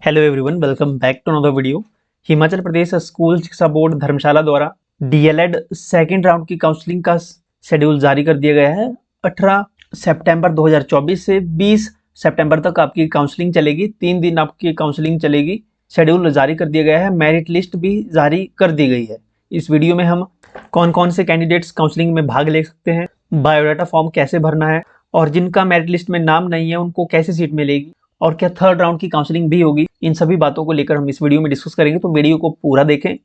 Hello everyone, welcome back to another video. Himachal Pradesh school शिक्षा board Dharamshala द्वारा DElEd second round की counselling का schedule जारी कर दिया गया है। 18 सितंबर 2024 से 20 सितंबर तक आपकी काउंसलिंग चलेगी। 3 दिन आपकी काउंसलिंग चलेगी। शेड्यूल जारी कर दिया गया है, मेरिट लिस्ट भी जारी कर दी गई है। इस वीडियो में हम कौन कौन से कैंडिडेट्स काउंसलिंग में भाग ले सकते हैं, बायोडाटा फॉर्म कैसे भरना है और जिनका मेरिट लिस्ट में नाम नहीं है उनको कैसे सीट मिलेगी और क्या थर्ड राउंड की काउंसलिंग भी होगी, इन सभी बातों को लेकर हम इस वीडियो में डिस्कस करेंगे। तो वीडियो को पूरा देखें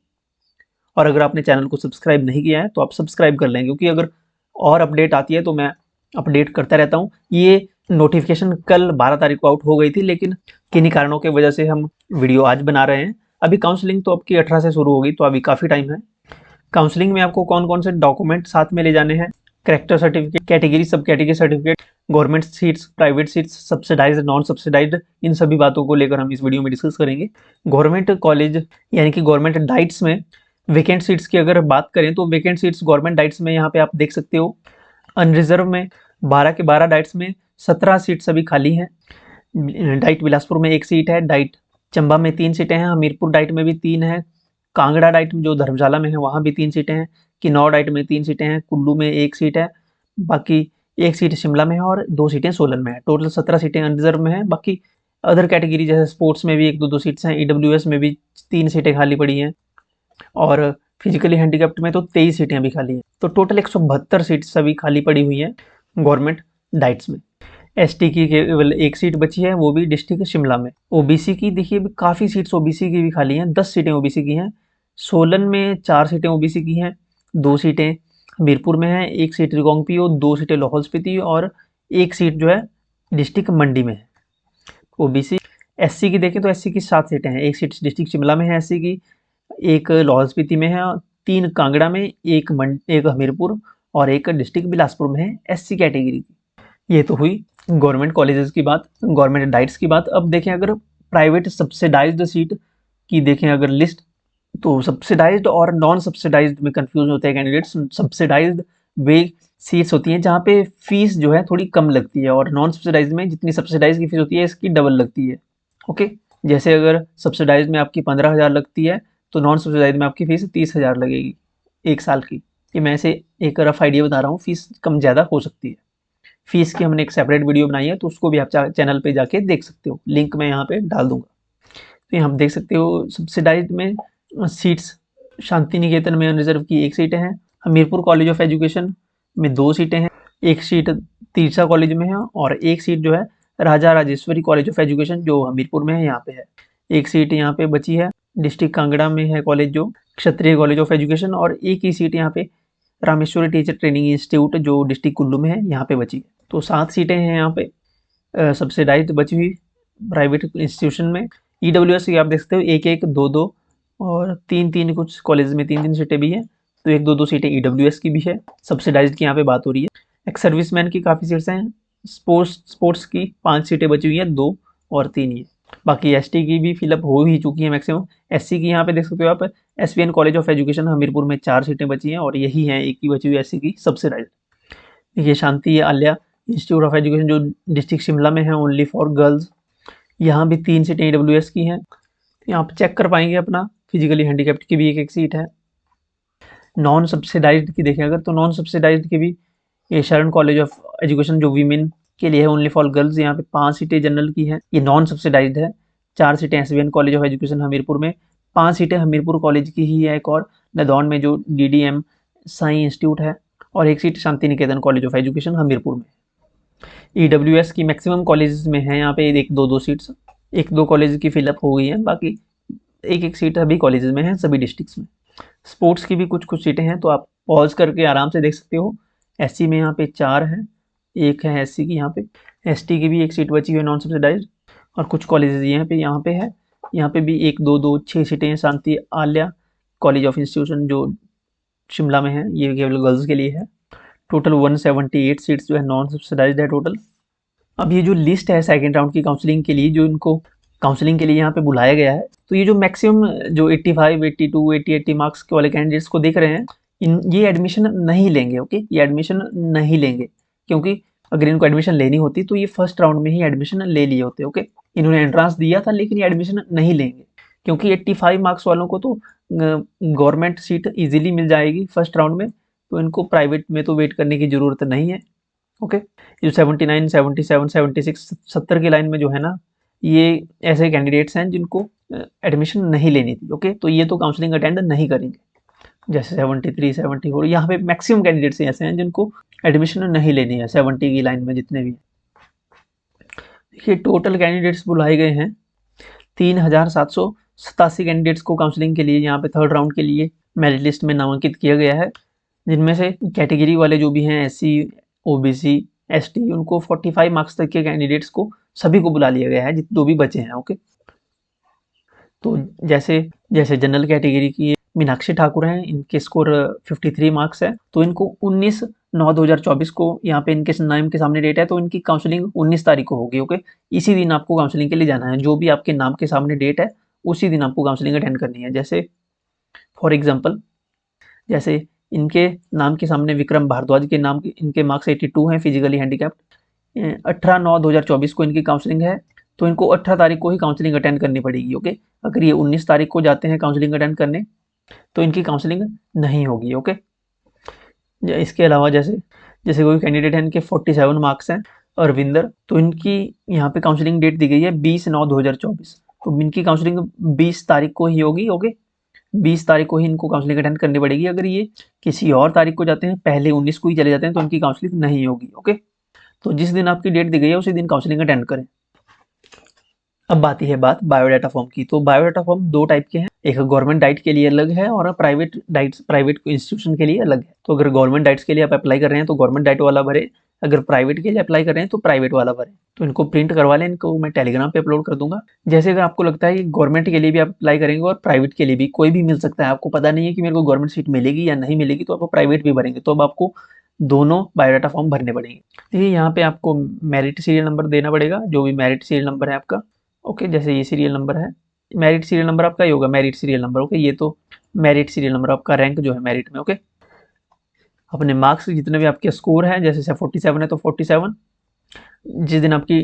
और अगर आपने चैनल को सब्सक्राइब नहीं किया है तो आप सब्सक्राइब कर लें, क्योंकि अगर और अपडेट आती है तो मैं अपडेट करता रहता हूँ। ये नोटिफिकेशन कल 12 तारीख को आउट हो गई थी, लेकिन किन्हीं कारणों की वजह से हम वीडियो आज बना रहे हैं। अभी काउंसलिंग तो आपकी 18 से शुरू होगी, तो अभी काफ़ी टाइम है। काउंसलिंग में आपको कौन कौन से डॉक्यूमेंट साथ में ले जाने हैं, character certificate, category sub category certificate, government seats, private seats, subsidised, non subsidised, इन सभी बातों को लेकर हम इस वीडियो में डिस्कस करेंगे। गवर्नमेंट कॉलेज यानी कि गवर्नमेंट डाइट्स में वैकेंट सीट्स की अगर बात करें तो वैकेंट सीट्स गवर्नमेंट डाइट्स में यहाँ पे आप देख सकते हो। अनरिजर्व में 12 के 12 डाइट्स में 17 सीट्स अभी खाली हैं। डाइट बिलासपुर में 1 सीट है, डाइट चंबा में 3 सीटें हैं, हमीरपुर डाइट में भी 3 है, कांगड़ा डाइट जो धर्मशाला में है वहाँ भी 3 सीटें हैं, किन्नौर डाइट में 3 सीटें हैं, कुल्लू में 1 सीट है, बाकी 1 सीट शिमला में है और 2 सीटें सोलन में है। टोटल 17 सीटें अनरिजर्व में है। बाकी अदर कैटेगरी जैसे स्पोर्ट्स में भी 1-2 सीट्स हैं, ईडब्ल्यूएस में भी 3 सीटें खाली पड़ी हैं और फिजिकली हैंडीकैप्ड में तो 23 सीटें अभी खाली हैं। तो टोटल 172 सीट्स अभी खाली पड़ी हुई हैं गवर्नमेंट डाइट्स में। एसटी की केवल 1 सीट बची है, वो भी डिस्ट्रिक्ट शिमला में। ओबीसी की देखिए काफ़ी सीट्स ओबीसी की भी खाली हैं, 10 सीटें ओबीसी की हैं। सोलन में 4 सीटें ओबीसी की हैं, 2 सीटें हमीरपुर में है, 1 सीट रिकांगपिओ, 2 सीटें लाहौल स्पीति और 1 सीट जो है डिस्ट्रिक्ट मंडी में है ओबीसी। एससी की देखें तो एससी की 7 सीटें हैं, 1 सीट डिस्ट्रिक्ट शिमला में है एससी की, 1 लाहौल स्पीति में है, 3 कांगड़ा में, 1 हमीरपुर और 1 डिस्ट्रिक्ट बिलासपुर में है एससी कैटेगरी की। ये तो हुई गवर्नमेंट कॉलेजेस की बात, गवर्नमेंट डाइट्स की बात। अब देखें अगर प्राइवेट सब्सिडाइज्ड सीट की देखें अगर लिस्ट, तो सब्सिडाइज्ड और नॉन सब्सिडाइज्ड में कंफ्यूज होते हैं कैंडिडेट्स। सब्सिडाइज्ड वे सीट्स होती हैं जहाँ पे फीस जो है थोड़ी कम लगती है और नॉन सब्सिडाइज्ड में जितनी सब्सिडाइज की फीस होती है इसकी डबल लगती है। ओके, जैसे अगर सब्सिडाइज्ड में आपकी 15,000 लगती है तो नॉन सब्सिडाइज्ड में आपकी फीस 30,000 लगेगी 1 साल की। ये मैं ऐसे एक रफ आइडिया बता रहा हूँ, फीस कम ज़्यादा हो सकती है। फीस की हमने एक सेपरेट वीडियो बनाई है, तो उसको भी आप चैनल पे जाके देख सकते हो, लिंक मैं यहाँ पे डाल दूंगा। तो यहाँ देख सकते हो सब्सिडाइज्ड में सीट्स शांति निकेतन में अनरिजर्व की 1 सीटें हैं, हमीरपुर कॉलेज ऑफ एजुकेशन में 2 सीटें हैं, 1 सीट तीरछा कॉलेज में है और 1 सीट जो है राजा राजेश्वरी कॉलेज ऑफ एजुकेशन जो हमीरपुर में है यहाँ पे है। 1 सीट यहाँ पे बची है डिस्ट्रिक्ट कांगड़ा में है कॉलेज जो क्षत्रिय कॉलेज ऑफ एजुकेशन, और 1 ही सीट यहाँ पे रामेश्वरी टीचर ट्रेनिंग इंस्टीट्यूट जो डिस्ट्रिक्ट कुल्लू में है यहाँ पे बची है। तो 7 सीटें हैं यहाँ पे सब्सिडाइज्ड बची हुई प्राइवेट इंस्टीट्यूशन में। ईडब्ल्यूएस की आप देख सकते हो 1-1, 2-2 और 3-3 कुछ कॉलेज में 3-3 सीटें भी हैं, तो 1-2 सीटें ईडब्ल्यूएस की भी है। सब्सिडाइज्ड की यहाँ पे बात हो रही है। एक्स सर्विसमैन की काफ़ी सीट्स हैं। स्पोर्ट्स की 5 सीटें बची हुई हैं, 2 और 3 ये। बाकी एसटी की भी फिलअप हो ही चुकी है मैक्सिमम। एससी की यहाँ पे देख सकते हो आप SVN college of education Hamirpur में 4 सीटें बची हैं और यही हैं 1 ही बची हुई एससी की सब्सिडाइज्ड। ये शांति आल्या इंस्टीट्यूट ऑफ एजुकेशन जो डिस्ट्रिक्ट शिमला में है ओनली फॉर गर्ल्स, यहाँ भी 3 सीटें ईडब्ल्यूएस की हैं। यहाँ पर चेक कर पाएंगे अपना। फिजिकली हैंडीकैप्ड की भी 1-1 सीट है। नॉन सब्सिडाइज्ड की देखें अगर तो नॉन सब्सिडाइज्ड की भी ये शरण कॉलेज ऑफ एजुकेशन जो वीमेन के लिए है ओनली फॉर गर्ल्स, यहाँ पे 5 सीटें जनरल की हैं, ये नॉन सब्सिडाइज्ड है। 4 सीटें SVN college of education Hamirpur में, 5 सीटें हमीरपुर कॉलेज की ही है एक और नदौन में जो डीडीएम साई इंस्टीट्यूट है, और 1 seat Shanti Niketan college of education Hamirpur में। ईडब्ल्यूएस की मैक्सिमम कॉलेज में है यहाँ पे 1-2 सीट्स, 1-2 कॉलेज की फिलअप हो गई है, बाकी 1-1 सीट अभी कॉलेजेस में है सभी डिस्ट्रिक्ट्स में। स्पोर्ट्स की भी कुछ सीटें हैं, तो आप पॉज करके आराम से देख सकते हो। एससी में यहाँ पे 4 हैं, 1 है एससी की यहाँ पे, एसटी की भी 1 सीट बची हुई है नॉन सब्सिडाइज्ड, और कुछ कॉलेजेस यहाँ पे है। यहाँ पे भी 1-2 6 सीटें हैं। शांति आल्या कॉलेज ऑफ इंस्टीट्यूशन जो शिमला में है, ये केवल गर्ल्स के लिए है। टोटल 178 सीट्स जो है नॉन सब्सिडाइज्ड है टोटल। अब ये जो लिस्ट है सेकेंड राउंड की काउंसलिंग के लिए, जो इनको काउंसलिंग के लिए यहाँ पे बुलाया गया है, तो ये जो मैक्सिमम जो 85, 82, 80 मार्क्स के वाले कैंडिडेट्स को देख रहे हैं, ये एडमिशन नहीं लेंगे। ओके, ये एडमिशन नहीं लेंगे क्योंकि अगर इनको एडमिशन लेनी होती तो ये फर्स्ट राउंड में ही एडमिशन ले लिए होते। ओके, इन्होंने एंट्रेंस दिया था लेकिन ये एडमिशन नहीं लेंगे, क्योंकि 85 मार्क्स वालों को तो गवर्नमेंट सीट इजीली मिल जाएगी फर्स्ट राउंड में, तो इनको प्राइवेट में तो वेट करने की ज़रूरत नहीं है। ओके, जो 79, 77, 76, 70 की लाइन में जो है ना, ये ऐसे कैंडिडेट्स हैं जिनको एडमिशन नहीं लेनी थी। ओके, तो ये तो काउंसलिंग अटेंड नहीं करेंगे। जैसे 73, 74, यहाँ पे मैक्सिमम कैंडिडेट्स ऐसे हैं जिनको एडमिशन नहीं लेनी है 70 की लाइन में जितने भी हैं। देखिए टोटल कैंडिडेट्स बुलाए गए हैं 3787 कैंडिडेट्स को काउंसलिंग के लिए यहाँ पे थर्ड राउंड के लिए मेरिट लिस्ट में नामांकित किया गया है, जिनमें से कैटेगरी वाले जो भी हैं SC, OBC, ST, उनको 45 मार्क्स तक के कैंडिडेट्स को सभी को बुला लिया गया है जो भी बचे हैं। ओके, तो जैसे जैसे जनरल कैटेगरी की मीनाक्षी ठाकुर हैं, इनके स्कोर 53 मार्क्स है, तो इनको 19/9/2024 को यहाँ पे इनके नाम के सामने डेट है, तो इनकी काउंसलिंग 19 तारीख को होगी। ओके, इसी दिन आपको काउंसलिंग के लिए जाना है, जो भी आपके नाम के सामने डेट है उसी दिन आपको काउंसलिंग अटेंड करनी है। जैसे फॉर एग्जाम्पल, जैसे इनके नाम के सामने विक्रम भारद्वाज के नाम के इनके मार्क्स 82 हैं, फिजिकली हैंडीकैप्ड, 18/9/2024 को इनकी काउंसलिंग है, तो इनको 18 तारीख को ही काउंसलिंग अटेंड करनी पड़ेगी। ओके, अगर ये 19 तारीख को जाते हैं काउंसलिंग अटेंड करने तो इनकी काउंसलिंग नहीं होगी। ओके, इसके अलावा जैसे जैसे कोई कैंडिडेट है, इनके 47 मार्क्स हैं, अरविंदर, तो इनकी यहाँ पे काउंसलिंग डेट दी गई है 20/9/2024, तो इनकी काउंसलिंग 20 तारीख को ही होगी। ओके, 20 तारीख को ही इनको काउंसलिंग अटेंड करनी पड़ेगी। अगर ये किसी और तारीख को जाते हैं, पहले 19 को ही चले जाते हैं, तो इनकी काउंसलिंग नहीं होगी। ओके, तो जिस दिन आपकी डेट दी गई है उसी दिन काउंसलिंग अटेंड करें। अब आती है बात बायोडाटा फॉर्म की। तो बायोडाटा फॉर्म दो टाइप के हैं, एक गवर्नमेंट डाइट के लिए अलग है और प्राइवेट इंस्टीट्यूशन के लिए अलग है। तो अगर गवर्नमेंट डाइट्स के लिए आप अप्लाई कर रहे हैं तो गवर्नमेंट डाइट वाला भरे, अगर प्राइवेट के लिए अप्लाई कर रहे हैं तो प्राइवेट वाला भरे। तो इनको प्रिंट करवा लें, इनको मैं टेलीग्राम पे अपलोड कर दूंगा। जैसे अगर आपको लगता है कि गवर्नमेंट के लिए भी आप अप्लाई करेंगे और प्राइवेट के लिए भी, कोई भी मिल सकता है, आपको पता नहीं है कि मेरे को गवर्नमेंट सीट मिलेगी या नहीं मिलेगी, तो आप प्राइवेट भी भरेंगे, तो अब आपको दोनों बायोडाटा फॉर्म भरने पड़ेंगे। देखिए यहाँ पे आपको मेरिट सीरियल नंबर देना पड़ेगा, जो भी मेरिट सीरियल नंबर है आपका। ओके, जैसे ये सीरियल नंबर है, मेरिट सीरियल नंबर आपका ही होगा, मेरिट सीरियल नंबर। ओके, ये तो मेरिट सीरियल नंबर आपका, रैंक जो है मेरिट में। ओके, अपने मार्क्स जितने भी आपके स्कोर हैं, जैसे 47 है तो 47, जिस दिन आपकी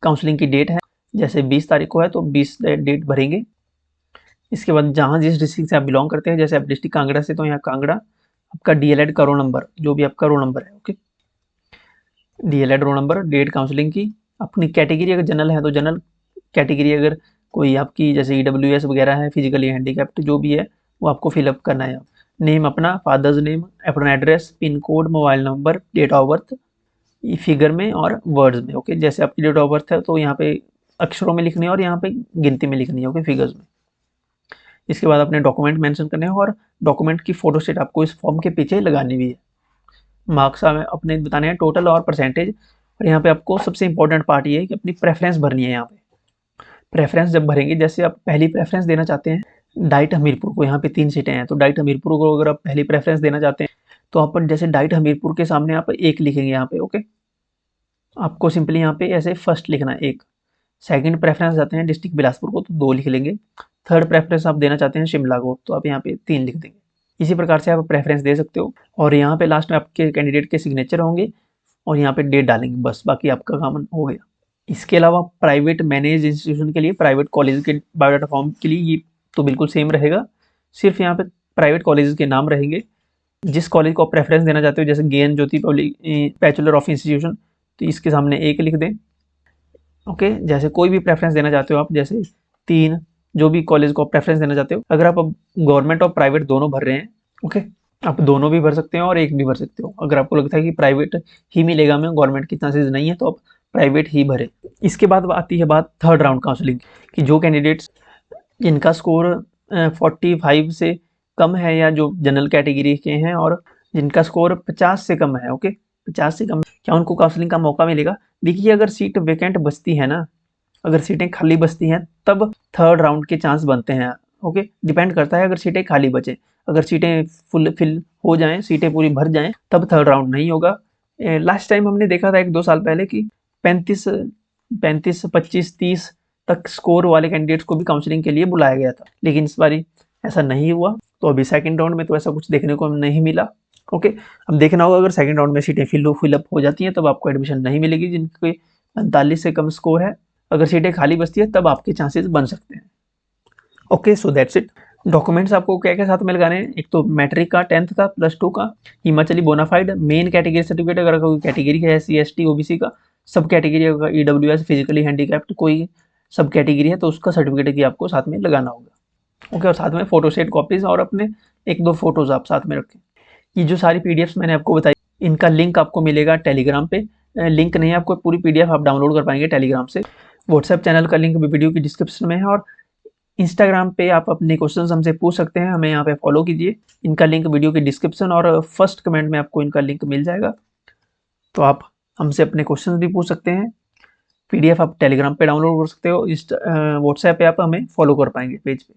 काउंसलिंग की डेट है, जैसे 20 तारीख को है तो 20 डेट भरेंगे। इसके बाद जहाँ जिस डिस्ट्रिक्ट से आप बिलोंग करते हैं, जैसे आप डिस्ट्रिक्ट कांगड़ा से, तो यहाँ कांगड़ा आपका DLED का रोल नंबर, जो भी आपका रोल नंबर है। Okay, DLED roll number, date counselling की, अपनी कैटेगरी अगर जनरल है तो जनरल कैटेगरी, अगर कोई आपकी जैसे EWS वगैरह है, फिजिकली हैंडीकैप्ड जो भी है, वो आपको फिलअप करना है। नेम अपना, फादर्स नेम, अपना address, pin code, mobile number, date of birth, figure में और वर्ड्स में। ओके, जैसे आपकी डेट ऑफ बर्थ है तो यहाँ पे अक्षरों में लिखनी है और यहाँ पे गिनती में लिखनी है। ओके, फिगर्स में। इसके बाद अपने डॉक्यूमेंट मेंशन करने हैं और डॉक्यूमेंट की फोटोस्टेट आपको इस फॉर्म के पीछे लगानी भी है। मार्क्स अपने बताने हैं टोटल और परसेंटेज, और यहाँ पे आपको सबसे इंपॉर्टेंट पार्ट ये है कि अपनी प्रेफरेंस भरनी है। यहाँ पे प्रेफरेंस जब भरेंगे, जैसे आप पहली प्रेफरेंस देना चाहते हैं डाइट हमीरपुर को, यहाँ पे 3 सीटें हैं, तो डाइट हमीरपुर को अगर आप पहली प्रेफरेंस देना चाहते हैं तो आप जैसे डाइट हमीरपुर के सामने आप 1 लिखेंगे यहाँ पे। ओके, आपको सिंपली यहाँ पे ऐसे फर्स्ट लिखना है 1। सेकंड प्रेफरेंस जाते हैं डिस्ट्रिक्ट बिलासपुर को, तो 2 लिख लेंगे। थर्ड प्रेफरेंस आप देना चाहते हैं शिमला को, तो आप यहाँ पे 3 लिख देंगे। इसी प्रकार से आप प्रेफरेंस दे सकते हो, और यहाँ पे लास्ट में आपके कैंडिडेट के सिग्नेचर होंगे और यहाँ पे डेट डालेंगे, बस बाकी आपका काम हो गया। इसके अलावा प्राइवेट मैनेज इंस्टीट्यूशन के लिए, प्राइवेट कॉलेज के बायोडाटा फॉर्म के लिए ये तो बिल्कुल सेम रहेगा, सिर्फ यहाँ पे प्राइवेट कॉलेज के नाम रहेंगे। जिस कॉलेज को आप प्रेफरेंस देना चाहते हो, जैसे ज्ञान ज्योति पब्लिक बैचलर ऑफ इंस्टीट्यूशन, तो इसके सामने 1 लिख दें। ओके, जैसे कोई भी प्रेफरेंस देना चाहते हो आप, जैसे 3, जो भी कॉलेज को आप प्रेफरेंस देना चाहते हो, अगर आप गवर्नमेंट और प्राइवेट दोनों भर रहे हैं, ओके, आप दोनों भी भर सकते हो और 1 भी भर सकते हो। अगर आपको लगता है कि प्राइवेट ही मिलेगा हमें, गवर्नमेंट की चांसेस नहीं है, तो आप प्राइवेट ही भरें। इसके बाद आती है बात थर्ड राउंड काउंसलिंग कि जो कैंडिडेट्स जिनका स्कोर 45 से कम है, या जो जनरल कैटेगरी के हैं और जिनका स्कोर 50 से कम है, ओके, 50 से कम, क्या उनको काउंसलिंग का मौका मिलेगा? देखिए, अगर सीट वैकेंट बचती है ना, अगर सीटें खाली बचती हैं, तब थर्ड राउंड के चांस बनते हैं। ओके, डिपेंड करता है, अगर सीटें खाली बचे, अगर सीटें फुल फिल हो जाएं, सीटें पूरी भर जाएं, तब थर्ड राउंड नहीं होगा। लास्ट टाइम हमने देखा था 1-2 साल पहले कि 35, 25, 30 तक स्कोर वाले कैंडिडेट्स को भी काउंसलिंग के लिए बुलाया गया था, लेकिन इस बार ऐसा नहीं हुआ। तो अभी सेकंड राउंड में तो ऐसा कुछ देखने को नहीं मिला। ओके, अब देखना होगा अगर सेकंड राउंड में सीटें फिलअप हो जाती हैं तब आपको एडमिशन नहीं मिलेगी जिनके 45 से कम स्कोर है। अगर सीटें खाली बचती है तब आपके चांसेस बन सकते हैं। Okay, so that's it. Documents आपको क्या क्या साथ में लगाने हैं, एक तो मैट्रिक का, 10th का, +2 का, Himachali bonafide, main category certificate अगर कोई कैटेगरी है SC ST OBC का, सब कैटेगरी होगा, EWS फिजिकली हैंडीकैप्ड कोई सब कैटेगरी है तो उसका सर्टिफिकेट भी आपको साथ में लगाना होगा। ओके, और साथ में फोटोस्टेट कॉपीज और अपने 1-2 फोटोज आप साथ में रखें। ये जो सारी PDFs मैंने आपको बताई इनका लिंक आपको मिलेगा टेलीग्राम पे। लिंक नहीं है, आपको पूरी PDF आप डाउनलोड कर पाएंगे टेलीग्राम से। व्हाट्सएप चैनल का लिंक भी वीडियो की डिस्क्रिप्शन में है और इंस्टाग्राम पे आप अपने क्वेश्चंस हमसे पूछ सकते हैं, हमें यहाँ पे फॉलो कीजिए। इनका लिंक वीडियो की डिस्क्रिप्शन और फर्स्ट कमेंट में आपको इनका लिंक मिल जाएगा, तो आप हमसे अपने क्वेश्चंस भी पूछ सकते हैं। PDF आप टेलीग्राम पे डाउनलोड कर सकते हो, इस व्हाट्सएप पे आप हमें फॉलो कर पाएंगे पेज पे।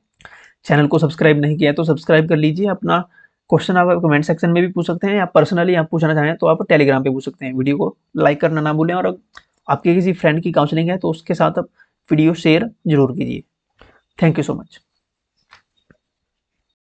चैनल को सब्सक्राइब नहीं किया है तो सब्सक्राइब कर लीजिए। अपना क्वेश्चन आप कमेंट सेक्शन में भी पूछ सकते हैं या पर्सनली आप पूछना चाहें तो आप टेलीग्राम पे पूछ सकते हैं। वीडियो को लाइक करना ना भूलें और आपके किसी फ्रेंड की काउंसलिंग है तो उसके साथ आप वीडियो शेयर जरूर कीजिए। Thank you so much.